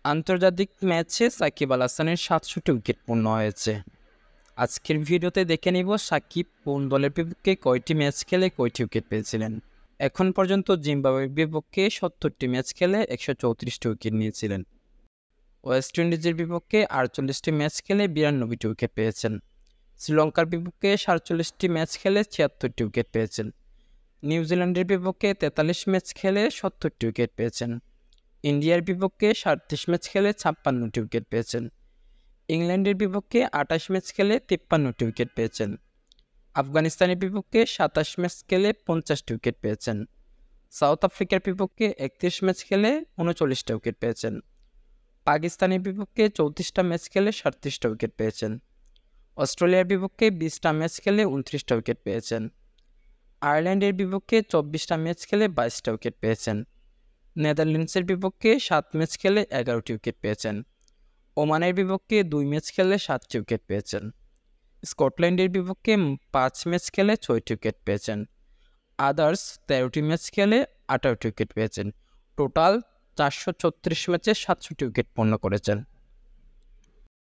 আন্তর্জাতিক ম্যাচে সাকিব আল হাসানের ৬৭ উইকেট পূর্ণ হয়েছে। আজকের ভিডিওতে দেখে নিব সাকিব কোন দলের বিপক্ষে কয়টি ম্যাচ খেলে কয়টি উইকেট পেয়েছিলেন। এখন পর্যন্ত জিম্বাবুয়ের বিপক্ষে ৭০টি ম্যাচ খেলে ১৩৪টি উইকেট নিয়েছিলেন। ওয়েস্ট ইন্ডিজের বিপক্ষে ৪৮টি ম্যাচ খেলে ৯২টি উইকেট পেয়েছেন। শ্রীলঙ্কার বিপক্ষে ৪৭টি ম্যাচ খেলে ৭৬টি উইকেট পেয়েছেন। নিউজিল্যান্ডের বিপক্ষে ৪৩ ম্যাচ খেলে ৭০টি উইকেট পেয়েছেন। ইন্ডিয়ার বিপক্ষে ৩৭ ম্যাচ খেলে ৫৬টি উইকেট পেয়েছেন। ইংল্যান্ডের বিপক্ষে ২৮ ম্যাচ খেলে ৫৩টি উইকেট পেয়েছেন। আফগানিস্তানের বিপক্ষে ২৭ ম্যাচ খেলে ৫০টি উইকেট পেয়েছেন। সাউথ আফ্রিকার বিপক্ষে ৩১ ম্যাচ খেলে ৩৯টা উইকেট পেয়েছেন। পাকিস্তানের বিপক্ষে ৩৪টা ম্যাচ খেলে ৩৭টা উইকেট পেয়েছেন। অস্ট্রেলিয়ার বিপক্ষে ২০টা ম্যাচ খেলে ২৯টা উইকেট পেয়েছেন। আয়ারল্যান্ডের বিপক্ষে ২৪টা ম্যাচ খেলে ২২টা উইকেট পেয়েছেন। নেদারল্যান্ডসের বিপক্ষে ৭ ম্যাচ খেলে ১১টি উইকেট পেয়েছেন। ওমানের বিপক্ষে ২ ম্যাচ খেলে ৭টি উইকেট পেয়েছেন। স্কটল্যান্ডের বিপক্ষে ৫ ম্যাচ খেলে ৬টি উইকেট পেয়েছেন। আদার্স ১৩টি ম্যাচ খেলে ১৮টি উইকেট পেয়েছেন। টোটাল ৪৩৬ ম্যাচে ৬৭ উইকেট পূর্ণ করেছেন।